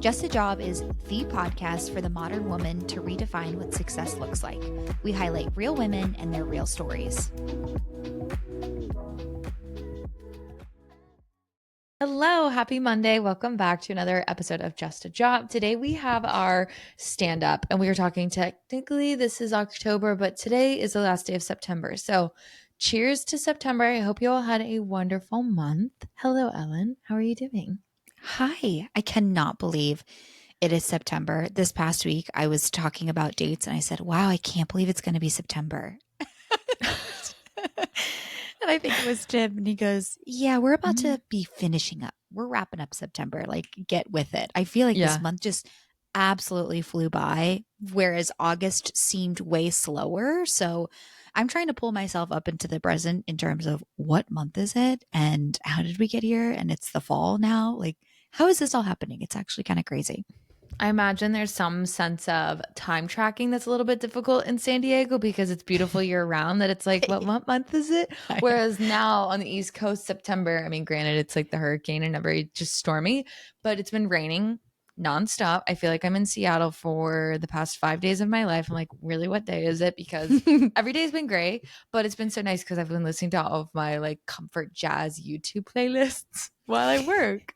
Just a Job is the podcast for the modern woman to redefine what success looks like. We highlight real women and their real stories. Hello, happy Monday. Welcome back to another episode of Just a Job. Today we have our stand up and we are talking technically this is October, but today is the last day of September. So cheers to September. I hope you all had a wonderful month. Hello, Ellen. How are you doing? Hi, I cannot believe it is September. This past week, I was talking about dates and I said, wow, I can't believe it's going to be September. And I think it was Tim, and he goes, yeah, we're about to be finishing up. We're wrapping up September. Like, get with it. I feel like this month just absolutely flew by, whereas August seemed way slower. So I'm trying to pull myself up into the present in terms of what month is it and how did we get here? And it's the fall now. Like, how is this all happening? It's actually kind of crazy. I imagine there's some sense of time tracking that's a little bit difficult in San Diego because it's beautiful year round, that it's like, what month is it? Whereas now on the East Coast, September, I mean, granted, it's like the hurricane and very just stormy, but it's been raining nonstop. I feel like I'm in Seattle for the past 5 days of my life. I'm like, really, what day is it? Because every day has been great, but it's been so nice because I've been listening to all of my like comfort jazz YouTube playlists while I work.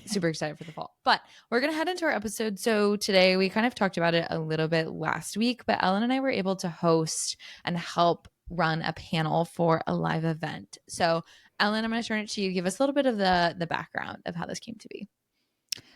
Super excited for the fall, but we're gonna head into our episode. So today we kind of talked about it a little bit last week, but Ellen and I were able to host and help run a panel for a live event. So Ellen, I'm going to turn it to you. Give us a little bit of the background of how this came to be.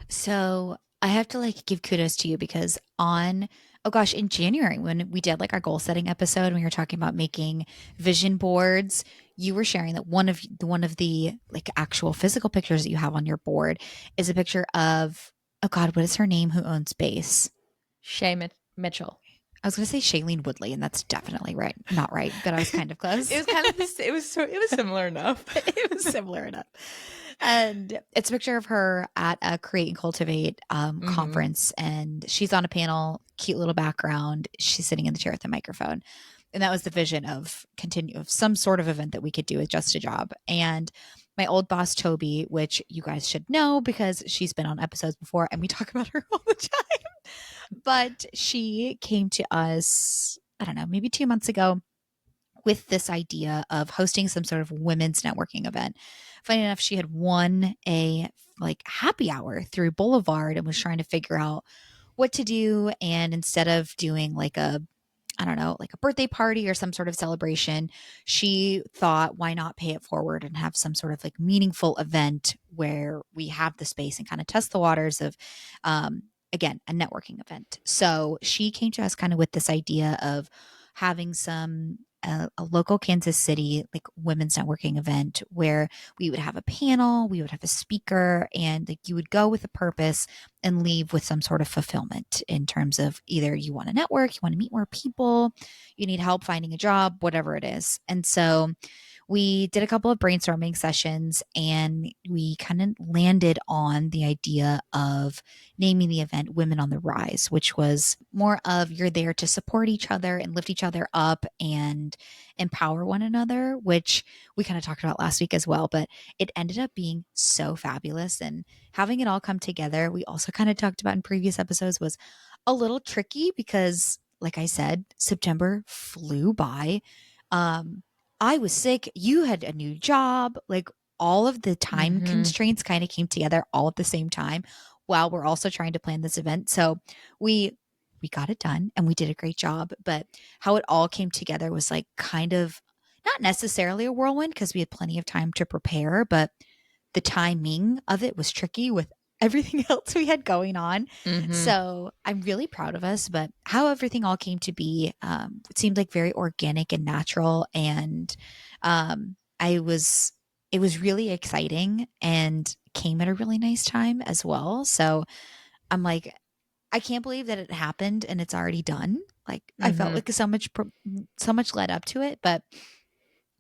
So I have to like give kudos to you because in January when we did like our goal setting episode, and we were talking about making vision boards, you were sharing that one of the like actual physical pictures that you have on your board is a picture of, oh God, what is her name? Who owns Base? Shay Mitchell. I was going to say Shailene Woodley, and that's definitely right. Not right, but I was kind of close. It was similar enough. It was similar enough. And it's a picture of her at a Create and Cultivate conference, and she's on a panel, cute little background. She's sitting in the chair with a microphone. And that was the vision of some sort of event that we could do with Just a Job. And my old boss, Toby, which you guys should know because she's been on episodes before and we talk about her all the time. But she came to us, I don't know, maybe 2 months ago with this idea of hosting some sort of women's networking event. Funny enough, she had won a like happy hour through Boulevard and was trying to figure out what to do. And instead of doing like a birthday party or some sort of celebration, she thought, why not pay it forward and have some sort of like meaningful event where we have the space and kind of test the waters of, again, a networking event. So she came to us kind of with this idea of having a local Kansas City like women's networking event where we would have a panel, we would have a speaker, and like you would go with a purpose and leave with some sort of fulfillment in terms of either you want to network, you want to meet more people, you need help finding a job, whatever it is. And so we did a couple of brainstorming sessions and we kind of landed on the idea of naming the event Women on the Rise, which was more of you're there to support each other and lift each other up and empower one another, which we kind of talked about last week as well. But it ended up being so fabulous, and having it all come together, we also kind of talked about in previous episodes, was a little tricky because, like I said, September flew by. I was sick. You had a new job. Like all of the time constraints kind of came together all at the same time while we're also trying to plan this event. So we got it done and we did a great job. But how it all came together was like kind of not necessarily a whirlwind because we had plenty of time to prepare, but the timing of it was tricky with everything else we had going on. So I'm really proud of us, but how everything all came to be, it seemed like very organic and natural. And it was really exciting and came at a really nice time as well. So I'm like, I can't believe that it happened and it's already done. Like I felt like so much led up to it, but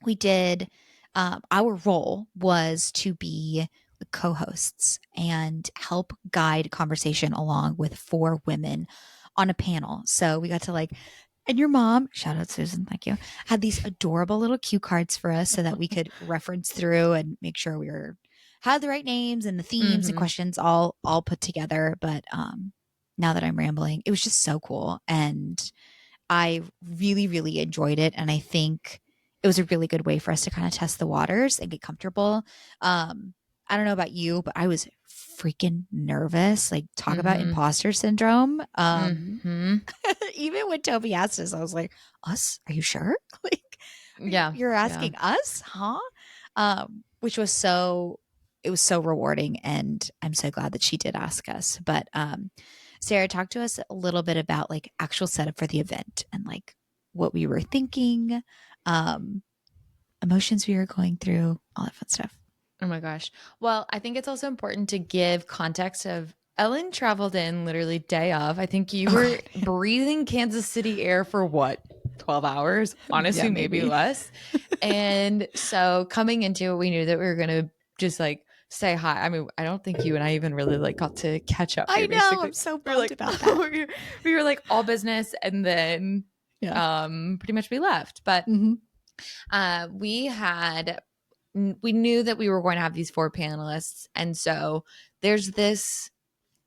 we did, our role was to be co-hosts and help guide conversation along with 4 women on a panel. So we got to and your mom, shout out Susan, thank you, had these adorable little cue cards for us so that we could reference through and make sure we were had the right names and the themes and Mhm. questions all put together. But now that I'm rambling, it was just so cool. And I really, really enjoyed it. And I think it was a really good way for us to kind of test the waters and get comfortable. I don't know about you, but I was freaking nervous. Like, talk about Mhm. imposter syndrome. Mhm. Even when Toby asked us, I was like, us? Are you sure? Like, Yeah. you're Yeah. asking us, huh? Which was so, it was so rewarding. And I'm so glad that she did ask us. But Sarah, talk to us a little bit about like actual setup for the event and like what we were thinking, um, emotions we were going through, all that fun stuff. Oh my gosh. Well, I think it's also important to give context of Ellen traveled in literally day of. I think you Oh were God. breathing Kansas City air for what? 12 hours? Yeah, Honestly, maybe maybe. less. And so coming into it, we knew that we were going to just like say hi. I mean, I don't think you and I even really like got to catch up. I We know. I'm basically so we were bummed like about that. we were like all business and then Yeah. pretty much we left. But Hmm. we had we knew that we were going to have these four panelists, and so there's this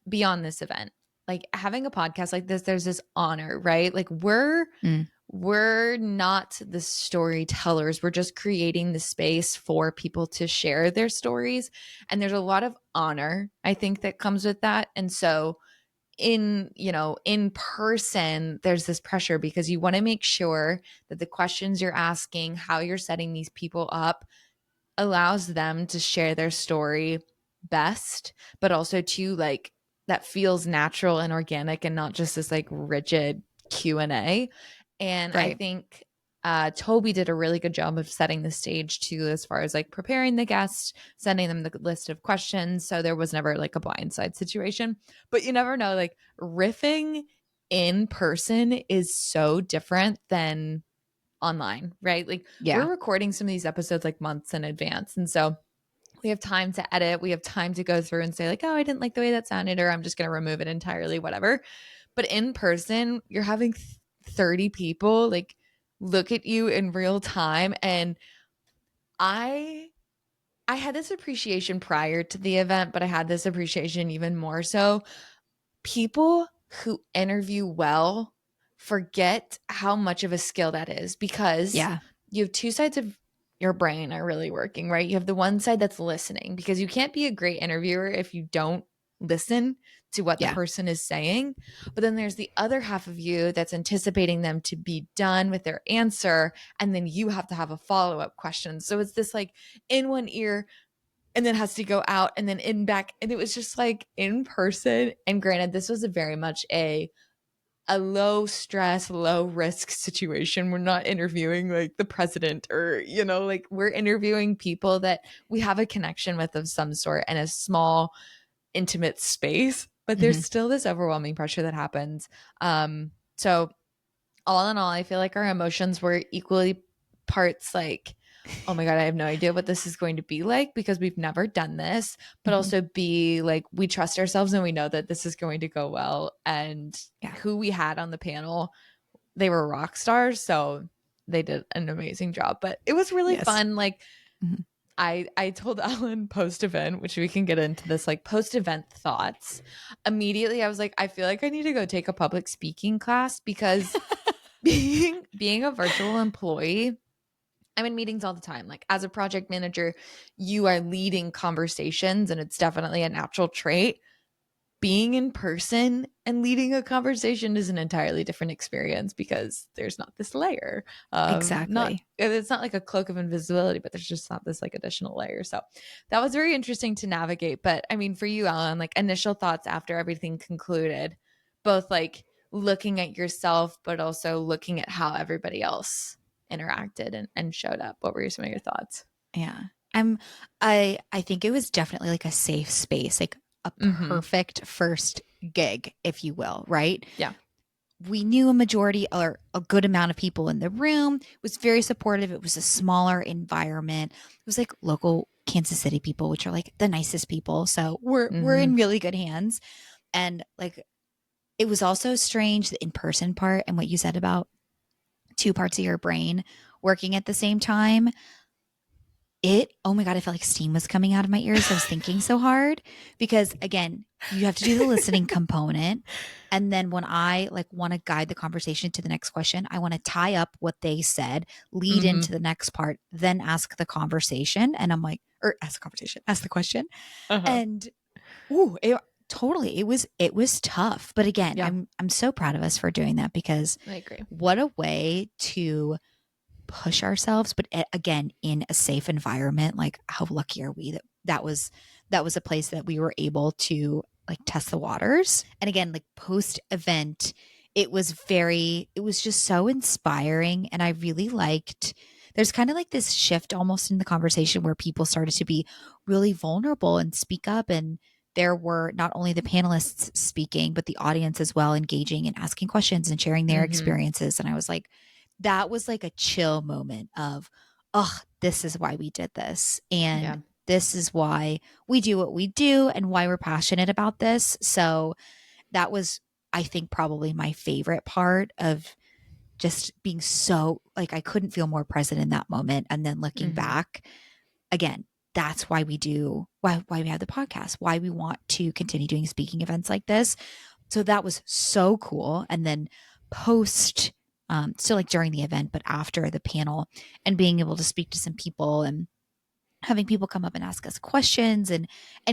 beyond this event, like having a podcast like this, there's this honor, right? Like Mm, we're not the storytellers, we're just creating the space for people to share their stories, and there's a lot of honor, I think, that comes with that. And so in person, there's this pressure because you want to make sure that the questions you're asking, how you're setting these people up, allows them to share their story best, but also to like that feels natural and organic and not just this like rigid Q&A. And I right. think Toby did a really good job of setting the stage too, as far as like preparing the guests, sending them the list of questions. So there was never like a blindside situation. But you never know, like riffing in person is so different than online, right? Like we're Yeah. recording some of these episodes like months in advance. And so we have time to edit. We have time to go through and say, like, oh, I didn't like the way that sounded, or I'm just going to remove it entirely, whatever. But in person, you're having 30 people like look at you in real time. And I I had this appreciation prior to the event, but I had this appreciation even more so. People who interview well forget how much of a skill that is because Yeah. you have two sides of your brain are really working, right? You have the one side that's listening because you can't be a great interviewer if you don't listen to what the Yeah. person is saying. But then there's the other half of you that's anticipating them to be done with their answer. And then you have to have a follow up question. So it's this like in one ear, and then has to go out and then in back, and it was just like in person. And granted, this was a very much a low stress, low risk situation. We're not interviewing like the president or like we're interviewing people that we have a connection with of some sort in a small intimate space, but there's Hmm. still this overwhelming pressure that happens. So all in all, I feel like our emotions were equally parts like, oh my God, I have no idea what this is going to be like because we've never done this, but Hmm. also be like, we trust ourselves and we know that this is going to go well. And Yeah. who we had on the panel, they were rock stars. So they did an amazing job, but it was really Yes. fun. Like, Hmm. I told Ellen post event, which we can get into this like post event thoughts. Immediately, I was like, I feel like I need to go take a public speaking class because being a virtual employee, I'm in meetings all the time. Like as a project manager, you are leading conversations and it's definitely a natural trait. Being in person and leading a conversation is an entirely different experience because there's not this layer of not Exactly. it's not like a cloak of invisibility, but there's just not this like additional layer. So that was very interesting to navigate. But I mean, for you, Alan, like initial thoughts after everything concluded, both like looking at yourself, but also looking at how everybody else interacted and showed up. What were some of your thoughts? Yeah. I'm I think it was definitely like a safe space, like a Mm-hmm. perfect first gig, if you will, right? Yeah. We knew a majority or a good amount of people in the room. It was very supportive. It was a smaller environment. It was like local Kansas City people, which are like the nicest people. So we're Mm-hmm. in really good hands. And like it was also strange the in-person part and what you said about two parts of your brain working at the same time. Oh my God, I felt like steam was coming out of my ears. I was thinking so hard because, again, you have to do the listening component. And then when I like want to guide the conversation to the next question, I want to tie up what they said, lead Mm-hmm. into the next part, then ask the conversation. And I'm like, or ask the conversation, ask the question. Uh-huh. And totally, it was tough. But again, Yeah, I'm so proud of us for doing that because I agree. what a way to push ourselves, but again, in a safe environment. Like, how lucky are we that that was a place that we were able to like test the waters. And again, like post event, it was just so inspiring. And I really liked, there's kind of like this shift almost in the conversation where people started to be really vulnerable and speak up. And there were not only the panelists speaking, but the audience as well, engaging and asking questions and sharing their Mm-hmm. experiences. And I was like, that was like a chill moment of, oh, this is why we did this. And Yeah. this is why we do what we do and why we're passionate about this. So that was, I think, probably my favorite part of just being so like, I couldn't feel more present in that moment. And then looking Mm-hmm. back, again, that's why we have the podcast, why we want to continue doing speaking events like this. So that was so cool. And then post, still like during the event, but after the panel, and being able to speak to some people and having people come up and ask us questions and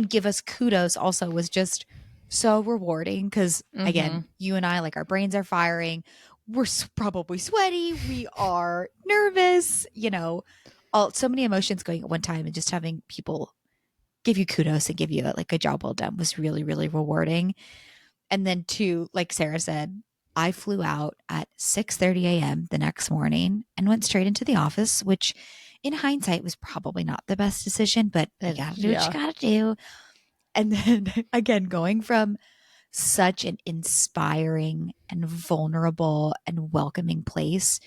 give us kudos also was just so rewarding because Mm-hmm. again, you and I, like, our brains are firing, we're probably sweaty, we are nervous, all so many emotions going at one time, and just having people give you kudos and give you like a job well done was really, really rewarding. And then two, like Sarah said, I flew out at 6:30 a.m. the next morning and went straight into the office, which in hindsight was probably not the best decision, but you got to do what you Yeah. got to do. And then again, going from such an inspiring and vulnerable and welcoming place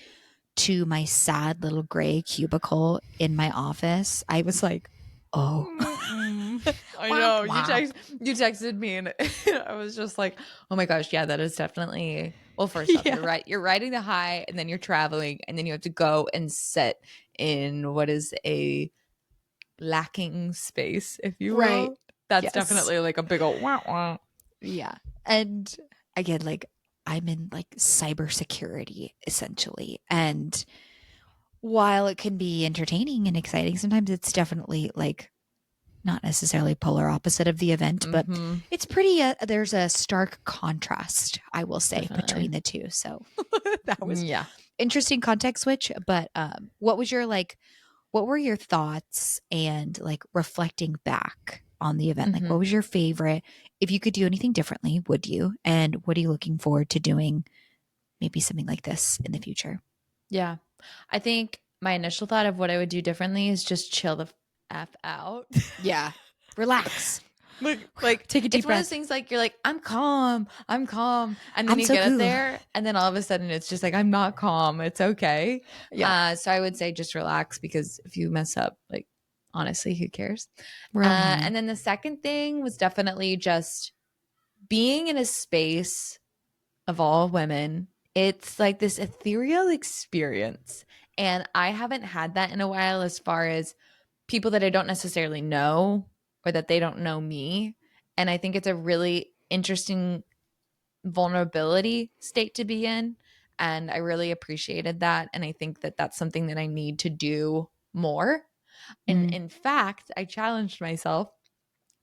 to my sad little gray cubicle in my office, I was like, oh, Mm-mm. I womp know. womp. You texted me and I was just like, "Oh my gosh, yeah, that is definitely." Well, first off, Yeah, you're right. You're riding the high and then you're traveling and then you have to go and sit in what is a lacking space, if you right. will. That's Yes. definitely like a big old wah wah. Yeah. And again, like, I'm in like cybersecurity essentially. And while it can be entertaining and exciting, sometimes it's definitely like not necessarily polar opposite of the event, but Mm-hmm. it's pretty, there's a stark contrast, I will say, Definitely. between the two. So that was Yeah. interesting context switch. But what were your thoughts and like reflecting back on the event? Like, Mm-hmm. what was your favorite? If you could do anything differently, would you? And what are you looking forward to doing maybe something like this in the future? Yeah. I think my initial thought of what I would do differently is just chill the F out. Yeah. Relax. Like Take a it's deep one of those breath. things like you're like, I'm calm. And then I'm you so get up cool. there and then all of a sudden it's just like, I'm not calm. It's okay. Yeah. So I would say just relax because if you mess up, like honestly, who cares? We're all human. And then the second thing was definitely just being in a space of all women. It's like this ethereal experience. And I haven't had that in a while as far as people that I don't necessarily know or that they don't know me. And I think it's a really interesting vulnerability state to be in. And I really appreciated that. And I think that that's something that I need to do more. And Mm. in fact, I challenged myself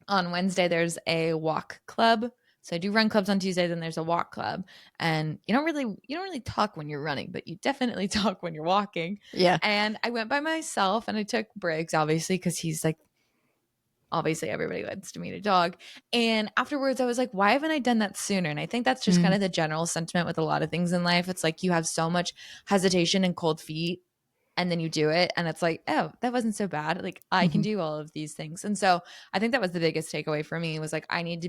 on Wednesday. There's a walk club. So I do run clubs on Tuesday, then there's a walk club. And you don't really talk when you're running, but you definitely talk when you're walking. Yeah. And I went by myself and I took Briggs, obviously, because he's like, obviously everybody wants to meet a dog. And afterwards I was like, why haven't I done that sooner? And I think that's just kind Mm. of the general sentiment with a lot of things in life. It's like you have so much hesitation and cold feet and then you do it and it's like, oh, that wasn't so bad, like I can Hmm. do all of these things. And so I think that was the biggest takeaway for me was like, I need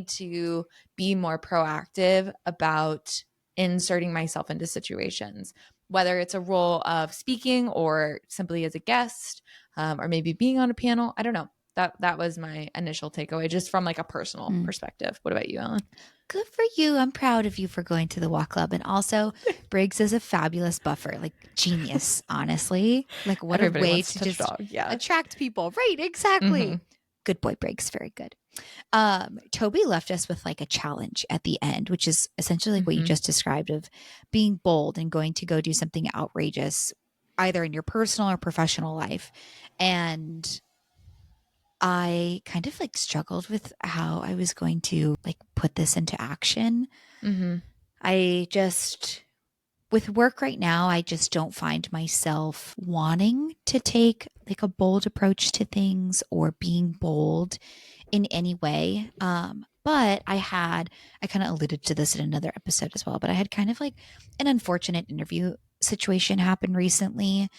to be more proactive about inserting myself into situations, whether it's a role of speaking or simply as a guest, or maybe being on a panel. I don't know. that was my initial takeaway, just from like a personal perspective. What about you, Ellen? Good for you. I'm proud of you for going to the walk club. And also, Briggs is a fabulous buffer, like genius, honestly. Like, what a Everybody way wants to to touch just dog. Yeah. attract people. Right, exactly. Good boy, Briggs. Very good. Toby left us with like a challenge at the end, which is essentially like what you just described, of being bold and going to go do something outrageous, either in your personal or professional life. And I kind of like struggled with how I was going to like put this into action. I just, with work right now, I just don't find myself wanting to take like a bold approach to things or being bold in any way. But I kind of alluded to this in another episode as well, but I had kind of like an unfortunate interview situation happen recently.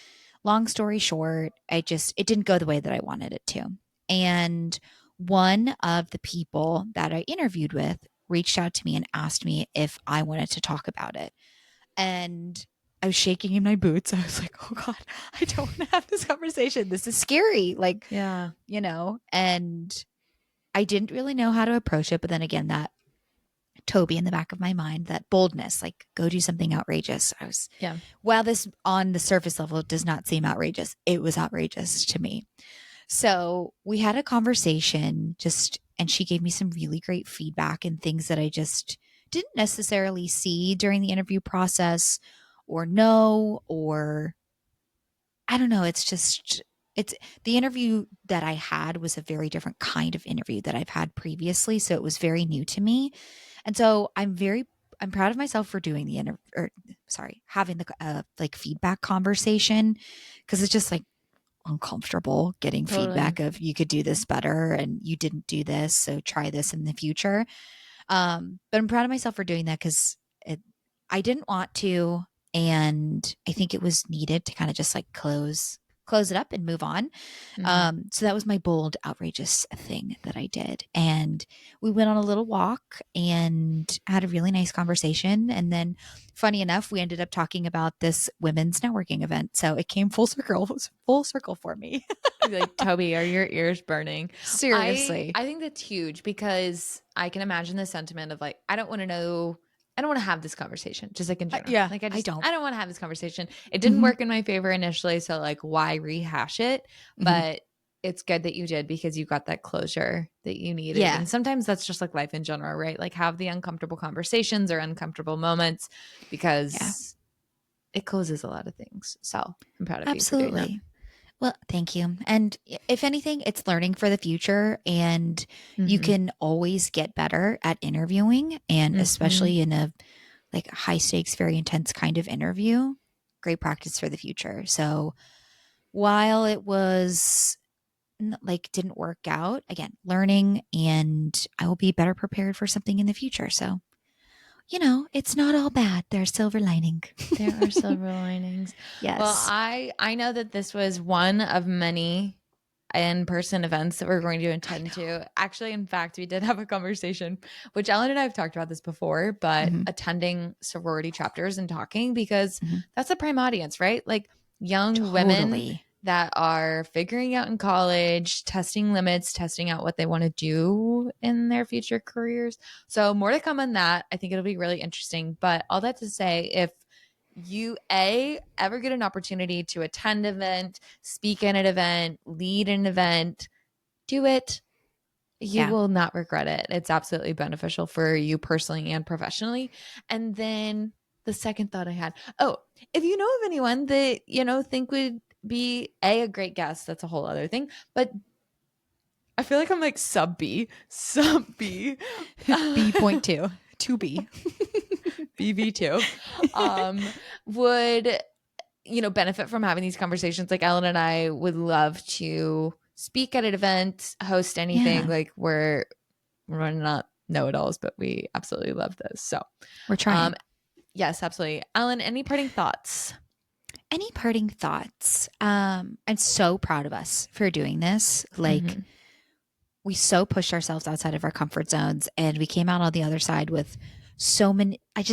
Long story short, it didn't go the way that I wanted it to. And one of the people that I interviewed with reached out to me and asked me if I wanted to talk about it. And I was shaking in my boots. I was like, oh God, I don't want to have this conversation. This is scary. Like, Yeah. And I didn't really know how to approach it. But then again, that Toby in the back of my mind, that boldness, like go do something outrageous. While this on the surface level does not seem outrageous, it was outrageous to me. So we had a conversation and she gave me some really great feedback and things that I just didn't necessarily see during the interview process or know, or I don't know. It's the interview that I had was a very different kind of interview that I've had previously. So it was very new to me. And so I'm proud of myself for doing having the like feedback conversation, because it's just like uncomfortable getting Totally. feedback of you could do this better and you didn't do this, so try this in the future. But I'm proud of myself for doing that, because I didn't want to, and I think it was needed to kind of just like close it up and move on. So that was my bold, outrageous thing that I did. And we went on a little walk and had a really nice conversation. And then, funny enough, we ended up talking about this women's networking event. So it came full circle. It was full circle for me. Like, Toby, are your ears burning? Seriously. I think that's huge, because I can imagine the sentiment of like, I don't want to have this conversation, just like in general. Yeah, Like, I don't. I don't want to have this conversation. It didn't work in my favor initially, so like, why rehash it? But it's good that you did, because you got that closure that you needed. Yeah. And sometimes that's just like life in general, right? Like, have the uncomfortable conversations or uncomfortable moments, because it closes a lot of things. So I'm proud of you for doing that. Absolutely. Well, thank you. And if anything, it's learning for the future, and you can always get better at interviewing, and especially in a like high stakes, very intense kind of interview, great practice for the future. So while it was like didn't work out, again, learning, and I will be better prepared for something in the future. So, it's not all bad. There's silver lining. There are silver linings. Yes. Well, I know that this was one of many in-person events that we're going to attend to. Actually, in fact, we did have a conversation, which Ellen and I have talked about this before, but attending sorority chapters and talking, because that's a prime audience, right? Like, young women that are figuring out in college, testing limits, testing out what they want to do in their future careers. So more to come on that. I think it'll be really interesting. But all that to say, if you ever get an opportunity to attend an event, speak in an event, lead an event, do it. You will not regret it. It's absolutely beneficial for you personally and professionally. And then the second thought I had, if you know of anyone that think would be a great guest, that's a whole other thing. But I feel like I'm like sub B. B.2 2B. BB2 would benefit from having these conversations. Like, Ellen and I would love to speak at an event, host anything. Like, we're not know-it-alls, but we absolutely love this. So we're trying. Yes, absolutely. Ellen, any parting thoughts? Any parting thoughts? I'm so proud of us for doing this. Like, we so pushed ourselves outside of our comfort zones, and we came out on the other side with so many. I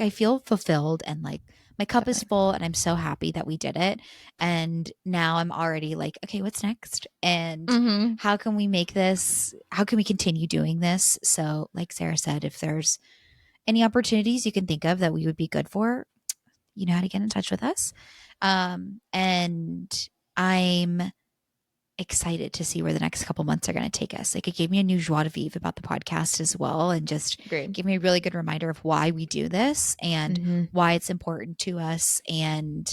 feel fulfilled, and like my cup is full and I'm so happy that we did it. And now I'm already like, okay, what's next? And how can we make this, how can we continue doing this? So, like Sarah said, if there's any opportunities you can think of that we would be good for, you know how to get in touch with us. And I'm excited to see where the next couple months are going to take us. Like, it gave me a new joie de vivre about the podcast as well, and just Agreed. gave me a really good reminder of why we do this and why it's important to us and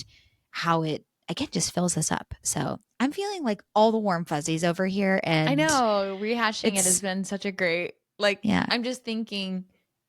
how it, again, just fills us up. So I'm feeling like all the warm fuzzies over here, and I know rehashing it has been such a great, like, yeah, I'm just thinking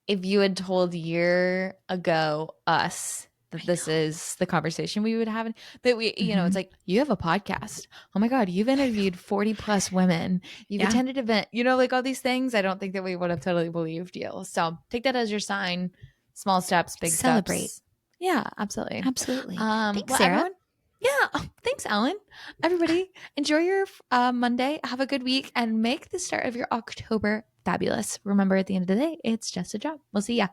if you had told a year ago us that this is the conversation we would have, that we, you know, it's like, you have a podcast. Oh my God, you've interviewed 40 plus women. You've attended event, you know, like all these things. I don't think that we would have totally believed you. So take that as your sign. Small steps, big celebrate. steps. Yeah, absolutely. Absolutely. Thanks, Well, Sarah. everyone. Yeah. Oh, thanks, Ellen. Everybody, enjoy your Monday. Have a good week and make the start of your October fabulous. Remember, at the end of the day, it's just a job. We'll see ya.